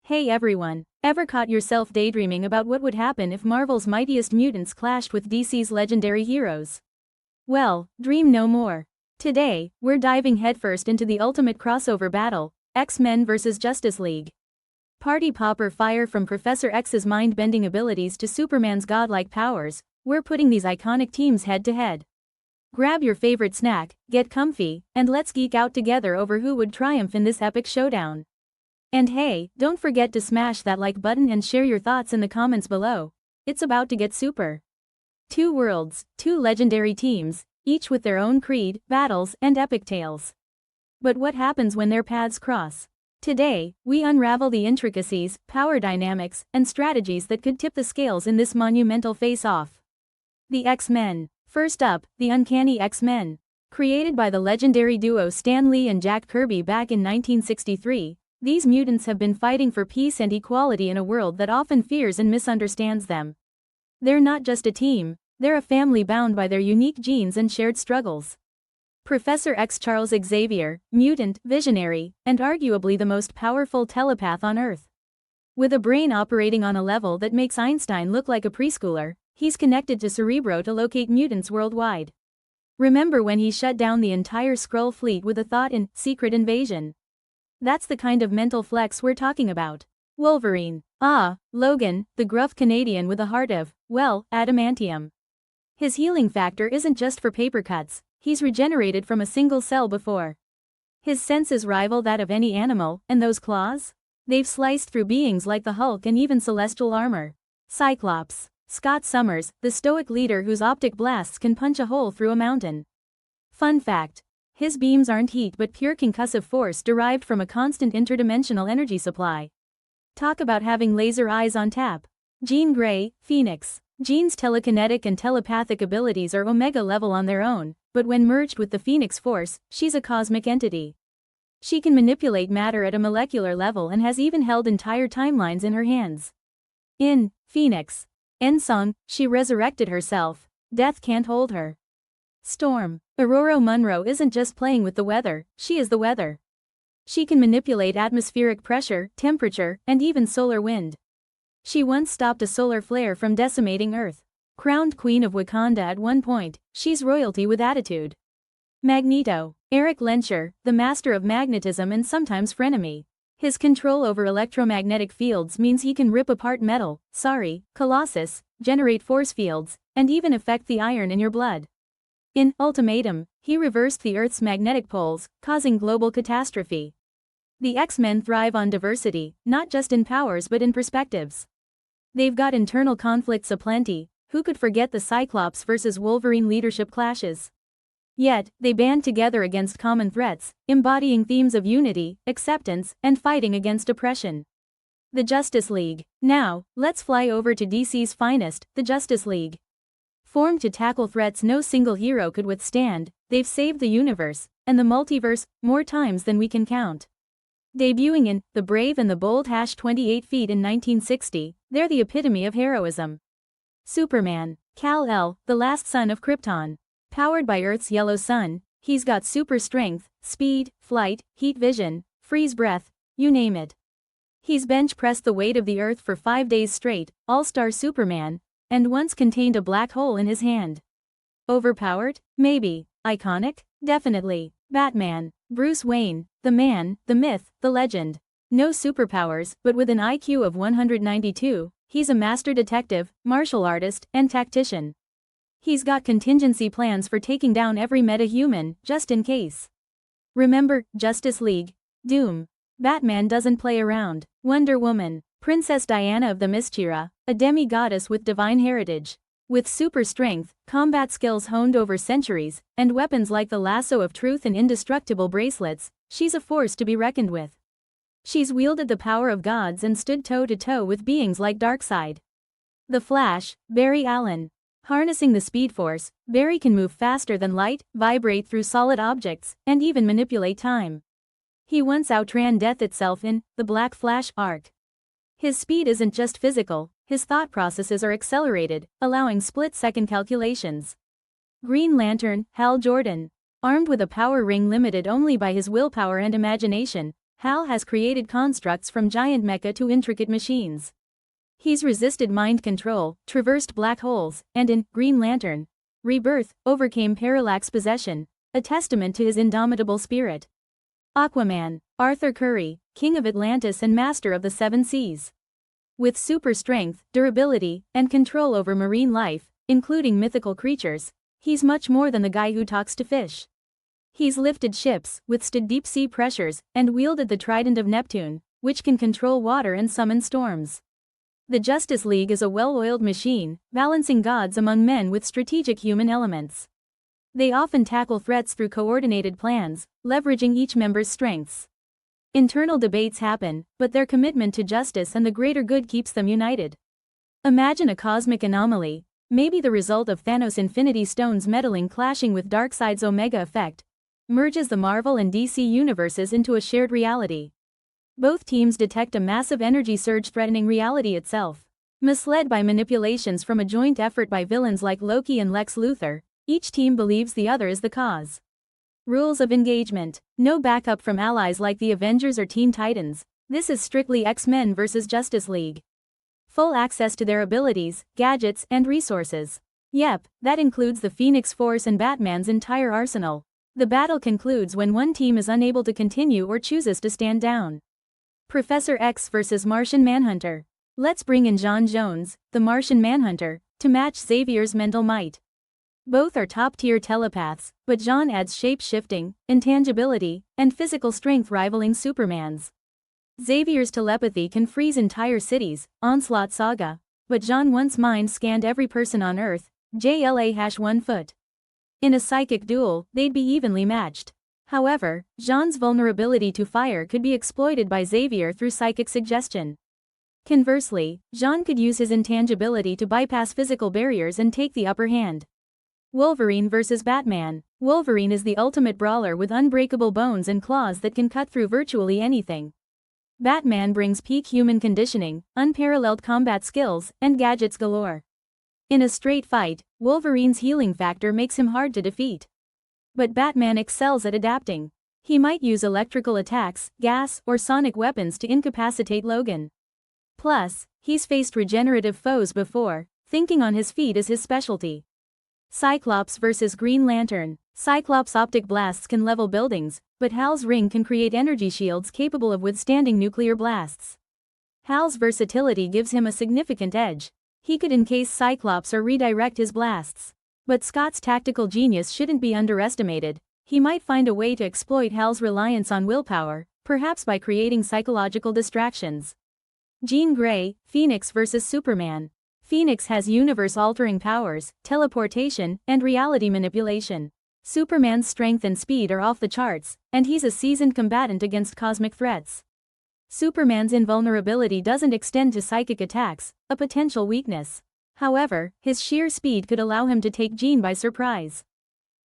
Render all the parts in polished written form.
Hey everyone, ever caught yourself daydreaming about what would happen if Marvel's mightiest mutants clashed with DC's legendary heroes? Well, dream no more. Today, we're diving headfirst into the ultimate crossover battle, X-Men vs. Justice League. Party popper fire from Professor X's mind-bending abilities to Superman's godlike powers, we're putting these iconic teams head-to-head. Grab your favorite snack, get comfy, and let's geek out together over who would triumph in this epic showdown. And hey, don't forget to smash that like button and share your thoughts in the comments below. It's about to get super. Two worlds, two legendary teams, each with their own creed, battles, and epic tales. But what happens when their paths cross? Today, we unravel the intricacies, power dynamics, and strategies that could tip the scales in this monumental face-off. The X-Men. First up, the Uncanny X-Men. Created by the legendary duo Stan Lee and Jack Kirby back in 1963, these mutants have been fighting for peace and equality in a world that often fears and misunderstands them. They're not just a team, they're a family bound by their unique genes and shared struggles. Professor X Charles Xavier, mutant, visionary, and arguably the most powerful telepath on Earth. With a brain operating on a level that makes Einstein look like a preschooler, he's connected to Cerebro to locate mutants worldwide. Remember when he shut down the entire Skrull fleet with a thought in Secret Invasion? That's the kind of mental flex we're talking about. Wolverine. Logan, the gruff Canadian with a heart of, well, adamantium. His healing factor isn't just for paper cuts, he's regenerated from a single cell before. His senses rival that of any animal, and those claws? They've sliced through beings like the Hulk and even celestial armor. Cyclops. Scott Summers, the stoic leader whose optic blasts can punch a hole through a mountain. Fun fact. His beams aren't heat but pure concussive force derived from a constant interdimensional energy supply. Talk about having laser eyes on tap. Jean Grey, Phoenix. Jean's telekinetic and telepathic abilities are Omega level on their own, but when merged with the Phoenix Force, she's a cosmic entity. She can manipulate matter at a molecular level and has even held entire timelines in her hands. In Phoenix Song, she resurrected herself. Death can't hold her. Storm. Aurora Munro isn't just playing with the weather, she is the weather. She can manipulate atmospheric pressure, temperature, and even solar wind. She once stopped a solar flare from decimating Earth. Crowned Queen of Wakanda at one point, she's royalty with attitude. Magneto. Eric Lenscher, the master of magnetism and sometimes frenemy. His control over electromagnetic fields means he can rip apart metal, Colossus, generate force fields, and even affect the iron in your blood. In Ultimatum, he reversed the Earth's magnetic poles, causing global catastrophe. The X-Men thrive on diversity, not just in powers but in perspectives. They've got internal conflicts aplenty, who could forget the Cyclops vs. Wolverine leadership clashes? Yet, they band together against common threats, embodying themes of unity, acceptance, and fighting against oppression. The Justice League. Now, let's fly over to DC's finest, the Justice League. Formed to tackle threats no single hero could withstand, they've saved the universe, and the multiverse, more times than we can count. Debuting in The Brave and the Bold 28 feet in 1960, they're the epitome of heroism. Superman. Kal-El, the last son of Krypton. Powered by Earth's yellow sun, he's got super strength, speed, flight, heat vision, freeze breath, you name it. He's bench-pressed the weight of the Earth for 5 days straight, all-star Superman, and once contained a black hole in his hand. Overpowered? Maybe. Iconic? Definitely. Batman. Bruce Wayne, the man, the myth, the legend. No superpowers, but with an IQ of 192, he's a master detective, martial artist, and tactician. He's got contingency plans for taking down every meta-human, just in case. Remember, Justice League. Doom. Batman doesn't play around. Wonder Woman. Princess Diana of the Mistira, a demi-goddess with divine heritage. With super strength, combat skills honed over centuries, and weapons like the lasso of truth and indestructible bracelets, she's a force to be reckoned with. She's wielded the power of gods and stood toe-to-toe with beings like Darkseid. The Flash, Barry Allen. Harnessing the Speed Force, Barry can move faster than light, vibrate through solid objects, and even manipulate time. He once outran death itself in The Black Flash arc. His speed isn't just physical, his thought processes are accelerated, allowing split-second calculations. Green Lantern, Hal Jordan. Armed with a power ring limited only by his willpower and imagination, Hal has created constructs from giant mecha to intricate machines. He's resisted mind control, traversed black holes, and in Green Lantern Rebirth, overcame parallax possession, a testament to his indomitable spirit. Aquaman, Arthur Curry, King of Atlantis and Master of the Seven Seas. With super strength, durability, and control over marine life, including mythical creatures, he's much more than the guy who talks to fish. He's lifted ships, withstood deep-sea pressures, and wielded the Trident of Neptune, which can control water and summon storms. The Justice League is a well-oiled machine, balancing gods among men with strategic human elements. They often tackle threats through coordinated plans, leveraging each member's strengths. Internal debates happen, but their commitment to justice and the greater good keeps them united. Imagine a cosmic anomaly, maybe the result of Thanos' Infinity Stones meddling clashing with Darkseid's Omega effect, merges the Marvel and DC universes into a shared reality. Both teams detect a massive energy surge threatening reality itself. Misled by manipulations from a joint effort by villains like Loki and Lex Luthor, each team believes the other is the cause. Rules of engagement. No backup from allies like the Avengers or Teen Titans. This is strictly X-Men vs. Justice League. Full access to their abilities, gadgets, and resources. Yep, that includes the Phoenix Force and Batman's entire arsenal. The battle concludes when one team is unable to continue or chooses to stand down. Professor X vs. Martian Manhunter. Let's bring in John Jones, the Martian Manhunter, to match Xavier's mental might. Both are top-tier telepaths, but John adds shape-shifting, intangibility, and physical strength rivaling Superman's. Xavier's telepathy can freeze entire cities, Onslaught Saga, but John once mind-scanned every person on Earth, JLA-1 foot. In a psychic duel, they'd be evenly matched. However, Jean's vulnerability to fire could be exploited by Xavier through psychic suggestion. Conversely, Jean could use his intangibility to bypass physical barriers and take the upper hand. Wolverine vs. Batman. Wolverine is the ultimate brawler with unbreakable bones and claws that can cut through virtually anything. Batman brings peak human conditioning, unparalleled combat skills, and gadgets galore. In a straight fight, Wolverine's healing factor makes him hard to defeat. But Batman excels at adapting. He might use electrical attacks, gas, or sonic weapons to incapacitate Logan. Plus, he's faced regenerative foes before, thinking on his feet is his specialty. Cyclops vs. Green Lantern. Cyclops' optic blasts can level buildings, but Hal's ring can create energy shields capable of withstanding nuclear blasts. Hal's versatility gives him a significant edge. He could encase Cyclops or redirect his blasts. But Scott's tactical genius shouldn't be underestimated. He might find a way to exploit Hal's reliance on willpower, perhaps by creating psychological distractions. Jean Grey, Phoenix vs. Superman. Phoenix has universe-altering powers, teleportation, and reality manipulation. Superman's strength and speed are off the charts, and he's a seasoned combatant against cosmic threats. Superman's invulnerability doesn't extend to psychic attacks, a potential weakness. However, his sheer speed could allow him to take Jean by surprise.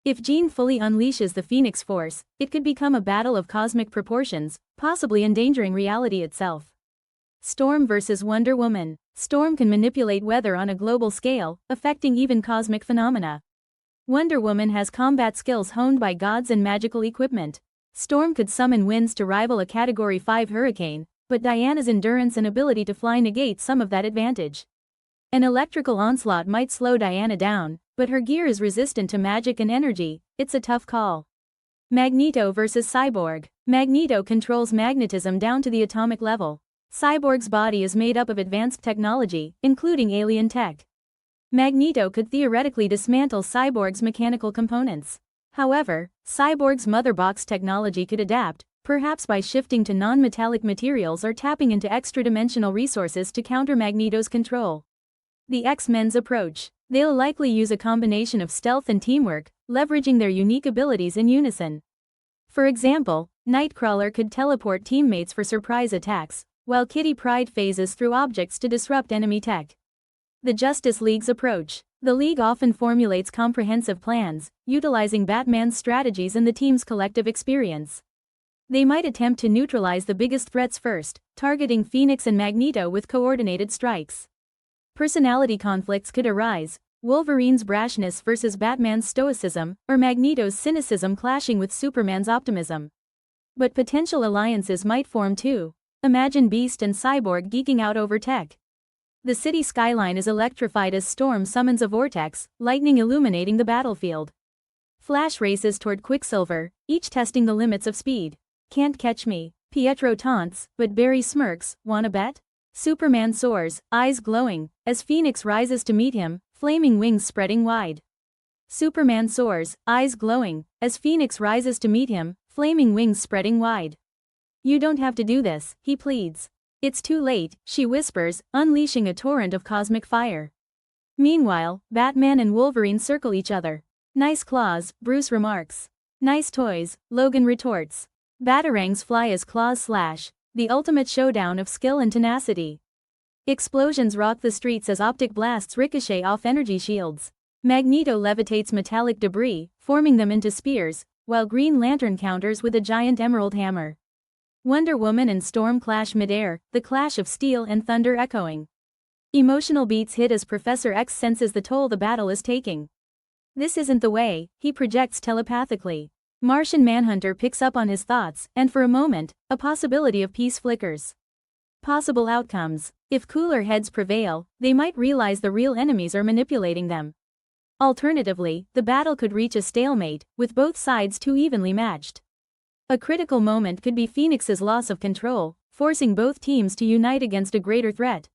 If Jean fully unleashes the Phoenix Force, it could become a battle of cosmic proportions, possibly endangering reality itself. Storm vs. Wonder Woman. Storm can manipulate weather on a global scale, affecting even cosmic phenomena. Wonder Woman has combat skills honed by gods and magical equipment. Storm could summon winds to rival a Category 5 hurricane, but Diana's endurance and ability to fly negate some of that advantage. An electrical onslaught might slow Diana down, but her gear is resistant to magic and energy. It's a tough call. Magneto vs. Cyborg. Magneto controls magnetism down to the atomic level. Cyborg's body is made up of advanced technology, including alien tech. Magneto could theoretically dismantle Cyborg's mechanical components. However, Cyborg's mother box technology could adapt, perhaps by shifting to non-metallic materials or tapping into extra-dimensional resources to counter Magneto's control. The X-Men's approach. They'll likely use a combination of stealth and teamwork, leveraging their unique abilities in unison. For example, Nightcrawler could teleport teammates for surprise attacks, while Kitty Pryde phases through objects to disrupt enemy tech. The Justice League's approach. The League often formulates comprehensive plans, utilizing Batman's strategies and the team's collective experience. They might attempt to neutralize the biggest threats first, targeting Phoenix and Magneto with coordinated strikes. Personality conflicts could arise, Wolverine's brashness versus Batman's stoicism, or Magneto's cynicism clashing with Superman's optimism. But potential alliances might form too. Imagine Beast and Cyborg geeking out over tech. The city skyline is electrified as Storm summons a vortex, lightning illuminating the battlefield. Flash races toward Quicksilver, each testing the limits of speed. Can't catch me, Pietro taunts, but Barry smirks, wanna bet? Superman soars, eyes glowing, as Phoenix rises to meet him, flaming wings spreading wide. Superman soars, eyes glowing, as Phoenix rises to meet him, flaming wings spreading wide. You don't have to do this, he pleads. It's too late, she whispers, unleashing a torrent of cosmic fire. Meanwhile, Batman and Wolverine circle each other. Nice claws, Bruce remarks. Nice toys, Logan retorts. Batarangs fly as claws slash, the ultimate showdown of skill and tenacity. Explosions rock the streets as optic blasts ricochet off energy shields. Magneto levitates metallic debris, forming them into spears, while Green Lantern counters with a giant emerald hammer. Wonder Woman and Storm clash midair, the clash of steel and thunder echoing. Emotional beats hit as Professor X senses the toll the battle is taking. This isn't the way, he projects telepathically. Martian Manhunter picks up on his thoughts, and for a moment, a possibility of peace flickers. Possible outcomes. If cooler heads prevail, they might realize the real enemies are manipulating them. Alternatively, the battle could reach a stalemate, with both sides too evenly matched. A critical moment could be Phoenix's loss of control, forcing both teams to unite against a greater threat.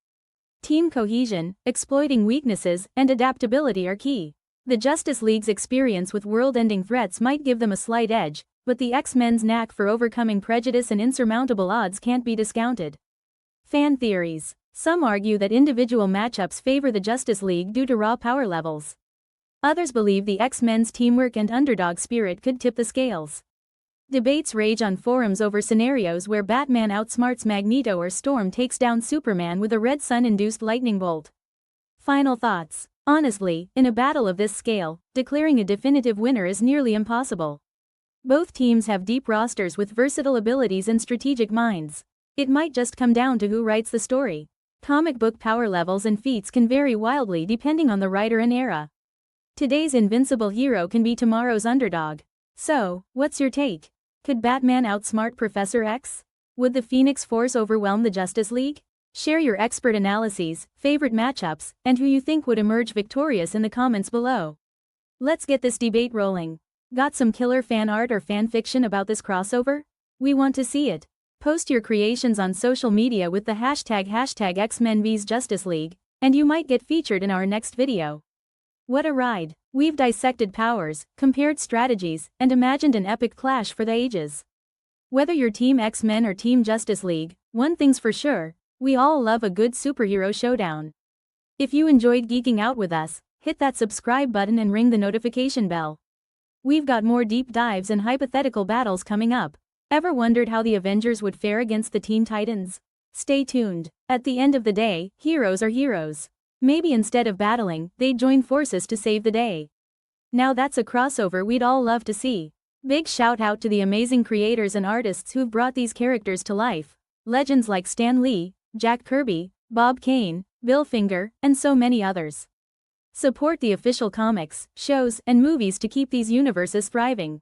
Team cohesion, exploiting weaknesses, and adaptability are key. The Justice League's experience with world-ending threats might give them a slight edge, but the X-Men's knack for overcoming prejudice and insurmountable odds can't be discounted. Fan theories. Some argue that individual matchups favor the Justice League due to raw power levels. Others believe the X-Men's teamwork and underdog spirit could tip the scales. Debates rage on forums over scenarios where Batman outsmarts Magneto or Storm takes down Superman with a red sun-induced lightning bolt. Final thoughts. Honestly, in a battle of this scale, declaring a definitive winner is nearly impossible. Both teams have deep rosters with versatile abilities and strategic minds. It might just come down to who writes the story. Comic book power levels and feats can vary wildly depending on the writer and era. Today's invincible hero can be tomorrow's underdog. So, what's your take? Could Batman outsmart Professor X? Would the Phoenix Force overwhelm the Justice League? Share your expert analyses, favorite matchups, and who you think would emerge victorious in the comments below. Let's get this debate rolling. Got some killer fan art or fan fiction about this crossover? We want to see it. Post your creations on social media with the hashtag #X-Men vs Justice League, and you might get featured in our next video. What a ride! We've dissected powers, compared strategies, and imagined an epic clash for the ages. Whether you're Team X-Men or Team Justice League, one thing's for sure, we all love a good superhero showdown. If you enjoyed geeking out with us, hit that subscribe button and ring the notification bell. We've got more deep dives and hypothetical battles coming up. Ever wondered how the Avengers would fare against the Teen Titans? Stay tuned. At the end of the day, heroes are heroes. Maybe instead of battling, they'd join forces to save the day. Now that's a crossover we'd all love to see. Big shout out to the amazing creators and artists who've brought these characters to life. Legends like Stan Lee, Jack Kirby, Bob Kane, Bill Finger, and so many others. Support the official comics, shows, and movies to keep these universes thriving.